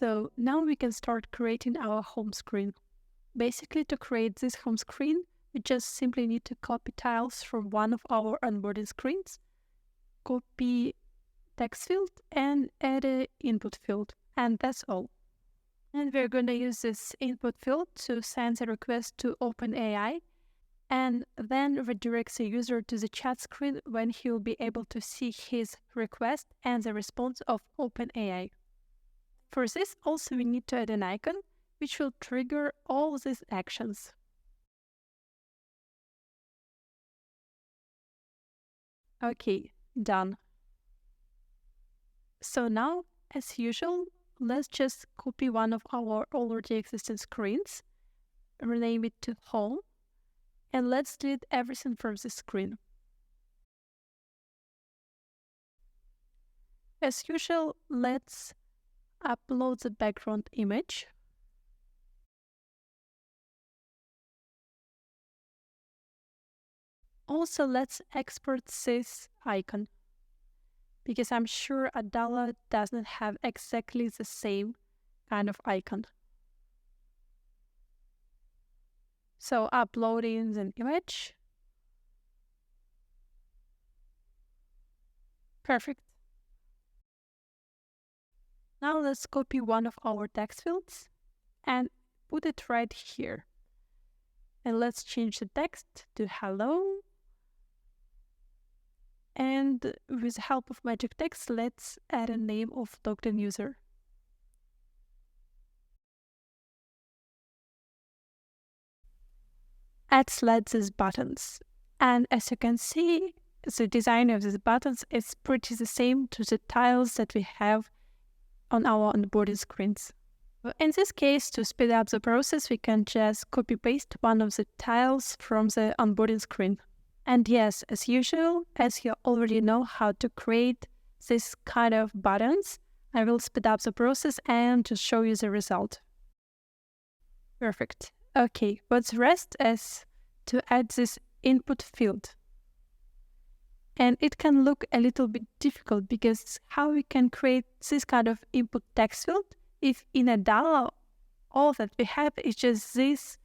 So now we can start creating our home screen. Basically, to create this home screen, we just simply need to copy tiles from one of our onboarding screens, copy text field, and add an input field. And that's all. And we're going to use this input field to send the request to OpenAI, and then redirect the user to the chat screen when he will be able to see his request and the response of OpenAI. For this, also we need to add an icon, which will trigger all these actions. Okay, done. So now, as usual, let's just copy one of our already existing screens, rename it to Home, and let's delete everything from the screen. As usual, let's upload the background image. Also, let's export this icon, because I'm sure Adalo doesn't have exactly the same kind of icon. So uploading the image. Perfect. Now let's copy one of our text fields and put it right here. And let's change the text to hello. And with the help of magic text, let's add a name of logged-in user. Let's select these buttons. And as you can see, the design of these buttons is pretty the same to the tiles that we have on our onboarding screens. In this case, to speed up the process, we can just copy-paste one of the tiles from the onboarding screen. And yes, as usual, as you already know how to create this kind of buttons, I will speed up the process and just show you the result. Perfect. Okay, what's rest is to add this input field. And it can look a little bit difficult because how we can create this kind of input text field if in Adalo all that we have is just this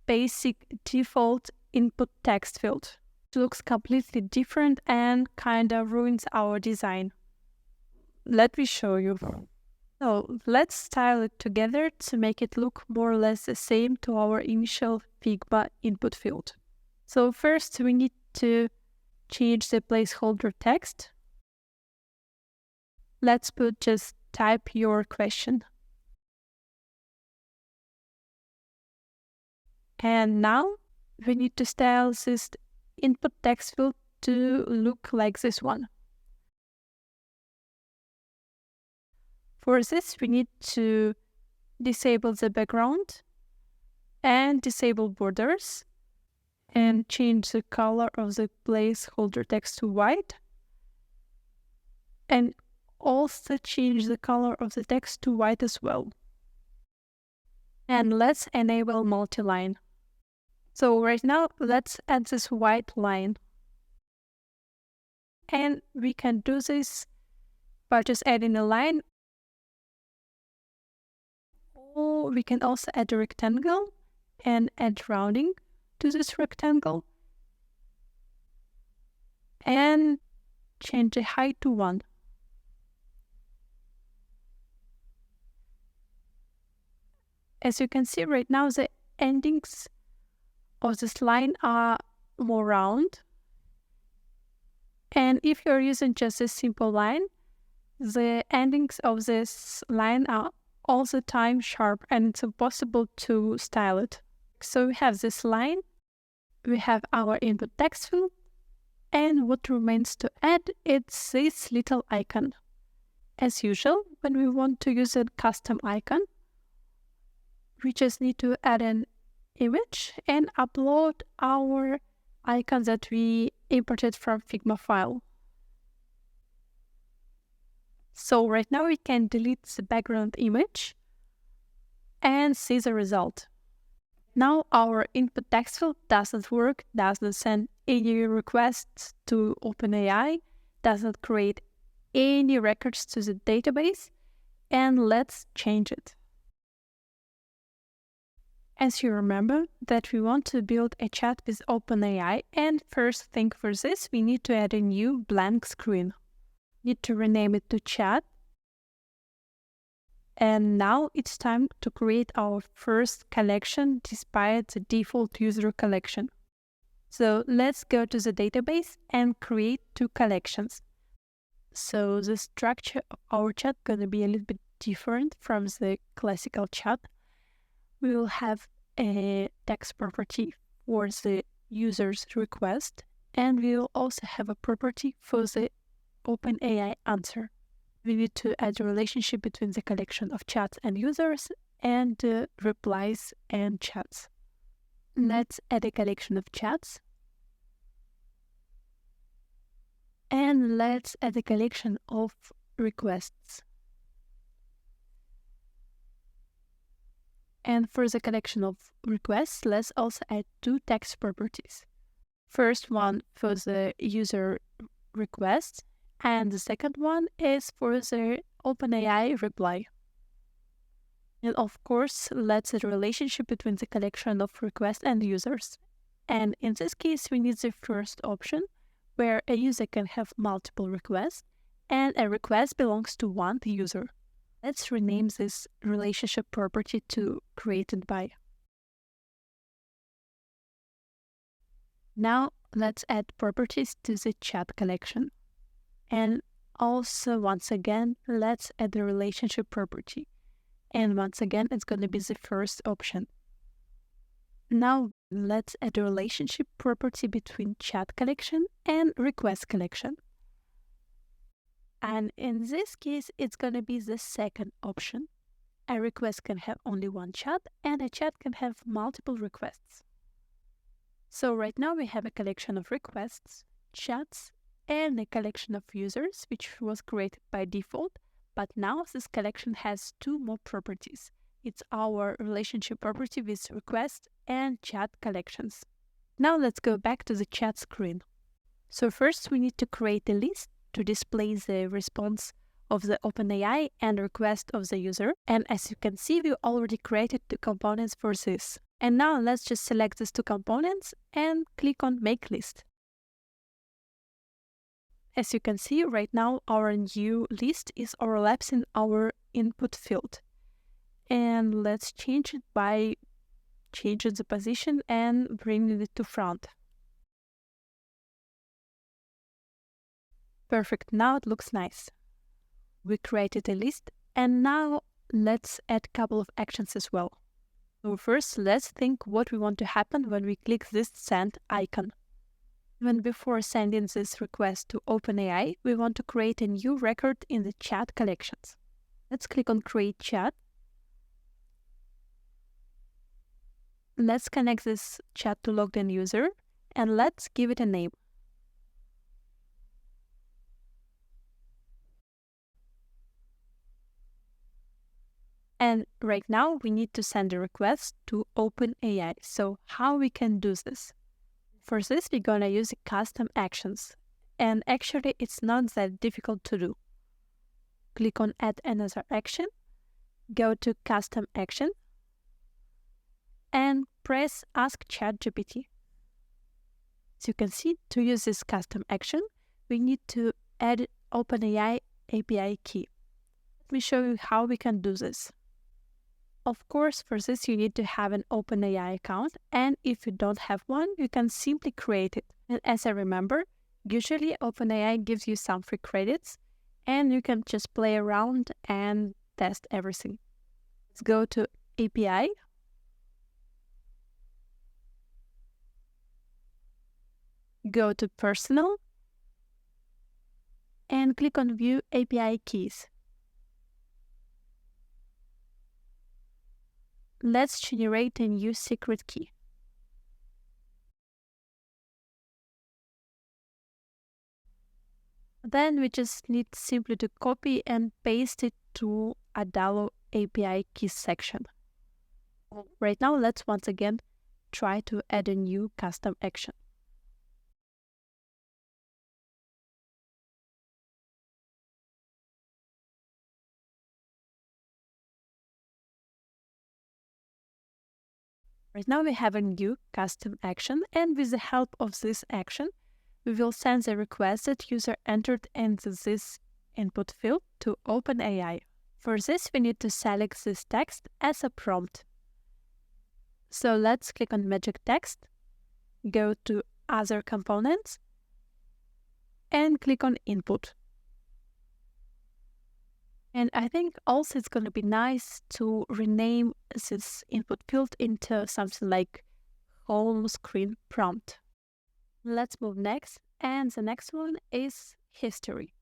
basic default input text field. It looks completely different and kind of ruins our design. Let me show you. So let's style it together to make it look more or less the same to our initial Figma input field. So first we need to change the placeholder text. Let's put just type your question. And now we need to style this input text field to look like this one. For this, we need to disable the background and disable borders and change the color of the placeholder text to white, and also change the color of the text to white as well. And let's enable multi-line. So right now, let's add this white line. And we can do this by just adding a line. Or we can also add a rectangle and add rounding to this rectangle. And change the height to 1. As you can see right now, the endings of this line are more round. And if you're using just a simple line, the endings of this line are all the time sharp and it's impossible to style it. So we have this line, we have our input text field, and what remains to add is this little icon. As usual, when we want to use a custom icon, we just need to add an image and upload our icon that we imported from Figma file. So right now we can delete the background image and see the result. Now our input text field doesn't work, doesn't send any requests to OpenAI, doesn't create any records to the database, and let's change it. As you remember that we want to build a chat with OpenAI, and first thing for this, we need to add a new blank screen. Need to rename it to chat. And now it's time to create our first collection despite the default user collection. So let's go to the database and create 2 collections. So the structure of our chat is going to be a little bit different from the classical chat. We will have a text property for the user's request, and we will also have a property for the OpenAI answer. We need to add a relationship between the collection of chats and users and replies and chats. Let's add a collection of chats. And let's add a collection of requests. And for the collection of requests, let's also add 2 text properties. First one for the user request, and the second one is for the OpenAI reply. And of course, let's add a relationship between the collection of requests and users. And in this case, we need the first option, where a user can have multiple requests, and a request belongs to one user. Let's rename this relationship property to created by. Now let's add properties to the chat collection. And also, once again, let's add the relationship property. And once again, it's going to be the first option. Now let's add a relationship property between chat collection and request collection. And in this case, it's going to be the second option. A request can have only one chat, and a chat can have multiple requests. So right now we have a collection of requests, chats, and a collection of users, which was created by default. But now this collection has 2 more properties. It's our relationship property with request and chat collections. Now let's go back to the chat screen. So first we need to create a list to display the response of the OpenAI and request of the user. And as you can see, we already created 2 components for this. And now let's just select these 2 components and click on Make List. As you can see, right now our new list is overlapping our input field. And let's change it by changing the position and bringing it to front. Perfect, now it looks nice. We created a list, and now let's add a couple of actions as well. So first, let's think what we want to happen when we click this send icon. When before sending this request to OpenAI, we want to create a new record in the chat collections. Let's click on Create Chat. Let's connect this chat to logged in user, and let's give it a name. And right now we need to send a request to OpenAI. So how we can do this? For this, we're gonna use custom actions. And actually, it's not that difficult to do. Click on Add Another Action, go to Custom Action, and press Ask ChatGPT. As you can see, to use this custom action, we need to add OpenAI API key. Let me show you how we can do this. Of course, for this you need to have an OpenAI account, and if you don't have one, you can simply create it. And as I remember, usually OpenAI gives you some free credits, and you can just play around and test everything. Let's go to API. Go to Personal, and click on View API Keys. Let's generate a new secret key. Then we just need simply to copy and paste it to Adalo API keys section. Right now, let's once again try to add a new custom action. Right now we have a new custom action, and with the help of this action, we will send the request that user entered into this input field to OpenAI. For this, we need to select this text as a prompt. So let's click on Magic Text, go to Other Components, and click on Input. And I think also it's going to be nice to rename this input field into something like home screen prompt. Let's move next, and the next one is history.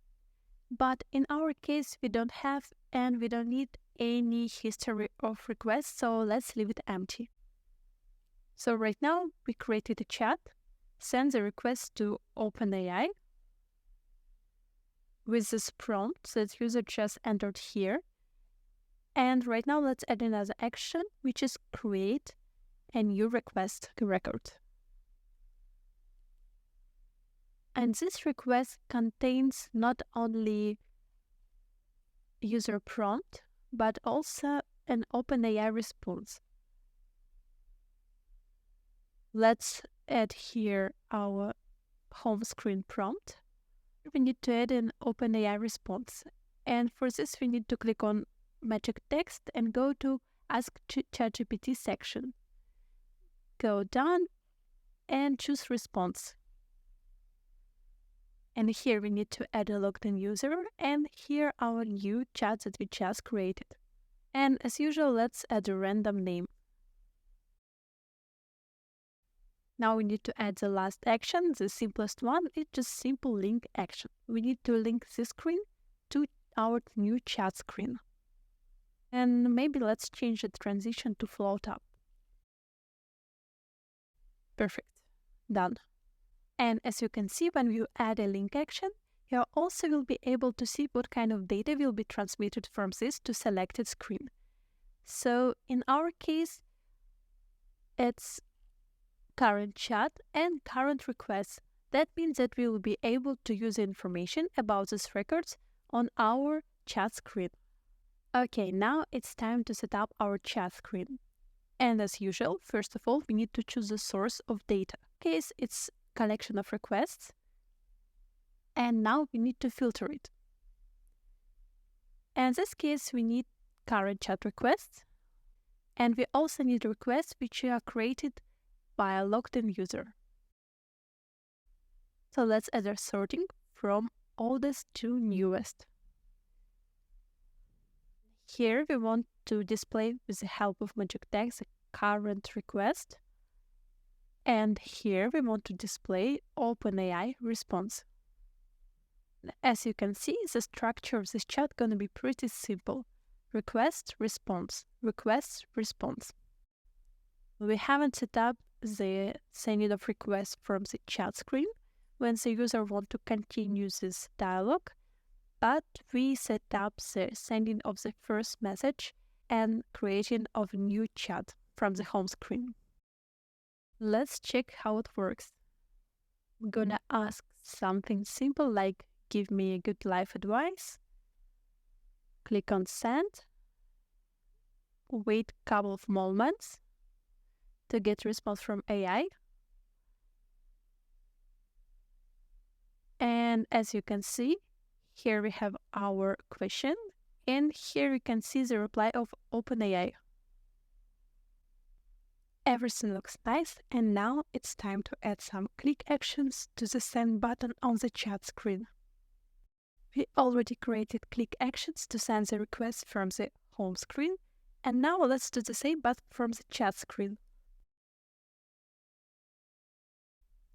But in our case, we don't have and we don't need any history of requests, so let's leave it empty. So right now, we created a chat, send the request to OpenAI with this prompt that user just entered here. And right now, let's add another action, which is create a new request record. And this request contains not only user prompt, but also an OpenAI response. Let's add here our home screen prompt. We need to add an OpenAI response. And for this, we need to click on Magic Text and go to Ask ChatGPT section. Go down and choose Response. And here we need to add a logged in user, and here our new chat that we just created. And as usual, let's add a random name. Now we need to add the last action, the simplest one. It's just simple link action. We need to link this screen to our new chat screen. And maybe let's change the transition to float up. Perfect. Done. And as you can see, when you add a link action, you also will be able to see what kind of data will be transmitted from this to selected screen. So in our case, it's current chat and current requests. That means that we will be able to use information about these records on our chat screen. Okay, now it's time to set up our chat screen. And as usual, first of all, we need to choose the source of data. In case it's collection of requests, and now we need to filter it. And in this case, we need current chat requests, and we also need requests which are created by a logged-in user. So let's add a sorting from oldest to newest. Here we want to display with the help of Magic Text the current request. And here we want to display OpenAI response. As you can see, the structure of this chat is going to be pretty simple. Request, response, request, response. We haven't set up the sending of requests from the chat screen when the user wants to continue this dialogue, but we set up the sending of the first message and creating of a new chat from the home screen. Let's check how it works. I'm gonna ask something simple like, give me a good life advice. Click on send. Wait a couple of moments to get response from AI. And as you can see, here we have our question, and here we can see the reply of OpenAI. Everything looks nice, and now it's time to add some click actions to the send button on the chat screen. We already created click actions to send the request from the home screen, and now let's do the same but from the chat screen.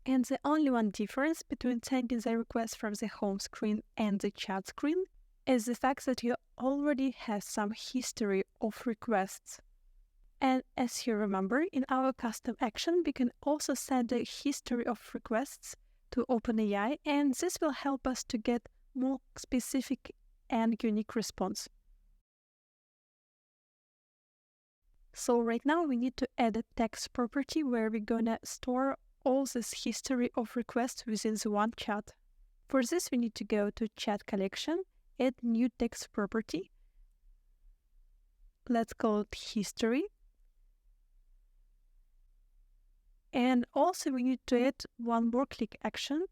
And the only one difference between sending the request from the home screen and the chat screen is the fact that you already have some history of requests. And as you remember, in our custom action, we can also send a history of requests to OpenAI, and this will help us to get more specific and unique response. So right now we need to add a text property where we're gonna store all this history of requests within the one chat. For this, we need to go to chat collection, add new text property. Let's call it history. And also we need to add one more click action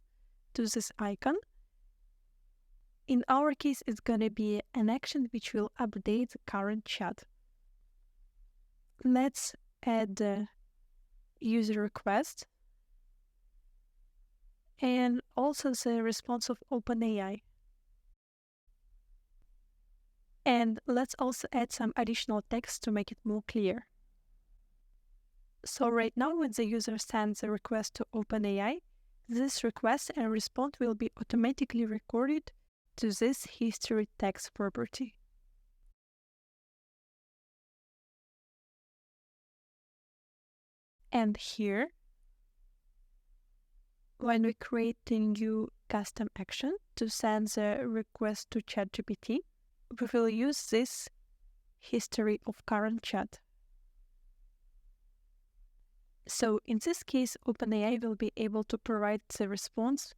to this icon. In our case, it's going to be an action which will update the current chat. Let's add the user request and also the response of OpenAI. And let's also add some additional text to make it more clear. So right now, when the user sends a request to OpenAI, this request and response will be automatically recorded to this history text property. And here, when we create a new custom action to send the request to ChatGPT, we will use this history of current chat. So in this case, OpenAI will be able to provide the response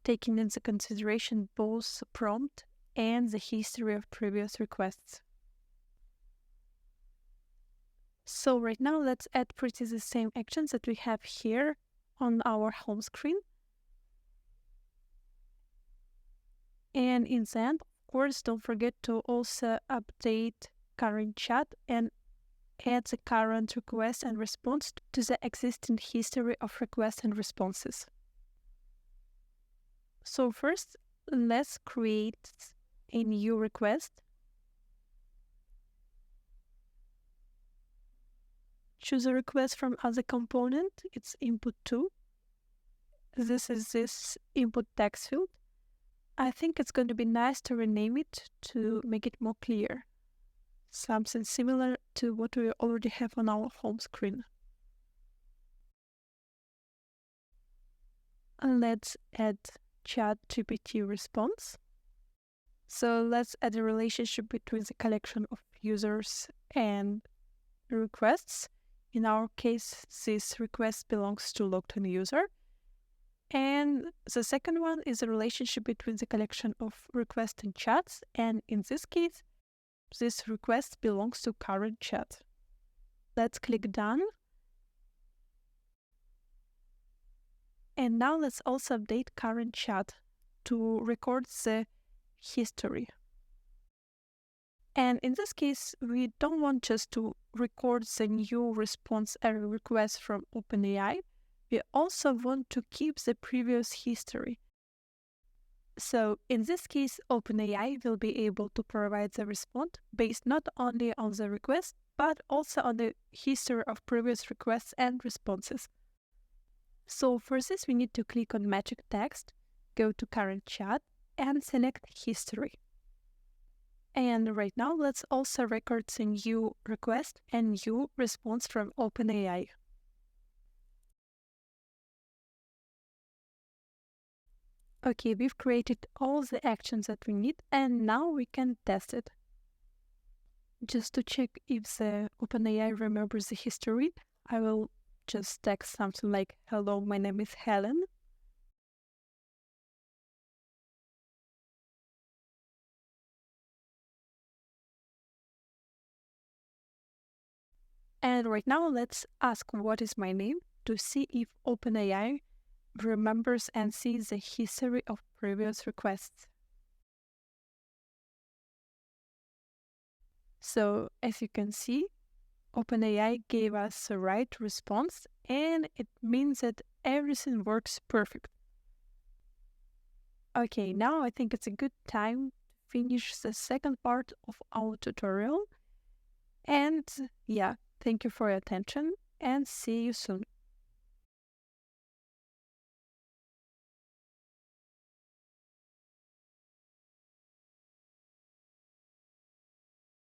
taking into consideration both the prompt and the history of previous requests. So right now, let's add pretty the same actions that we have here on our home screen. And in the end, of course, don't forget to also update current chat and add the current request and response to the existing history of requests and responses. So first, let's create a new request. Choose a request from other component. It's input 2. This is this input text field. I think it's going to be nice to rename it to make it more clear. Something similar to what we already have on our home screen. And let's add ChatGPT response. So let's add a relationship between the collection of users and requests. In our case, this request belongs to logged-in user. And the second one is a relationship between the collection of requests and chats. And in this case, this request belongs to current chat. Let's click Done. And now let's also update current chat to record the history. And in this case, we don't want just to record the new response error request from OpenAI. We also want to keep the previous history. So in this case, OpenAI will be able to provide the response based not only on the request, but also on the history of previous requests and responses. So for this, we need to click on Magic Text, go to Current Chat, and select History. And right now, let's also record the new request and new response from OpenAI. Okay, we've created all the actions that we need, and now we can test it. Just to check if the OpenAI remembers the history, I will just text something like, "Hello, my name is Helen." And right now, let's ask what is my name to see if OpenAI remembers and sees the history of previous requests. So as you can see, OpenAI gave us the right response, and it means that everything works perfect. Okay, now I think it's a good time to finish the second part of our tutorial. And yeah, thank you for your attention and see you soon.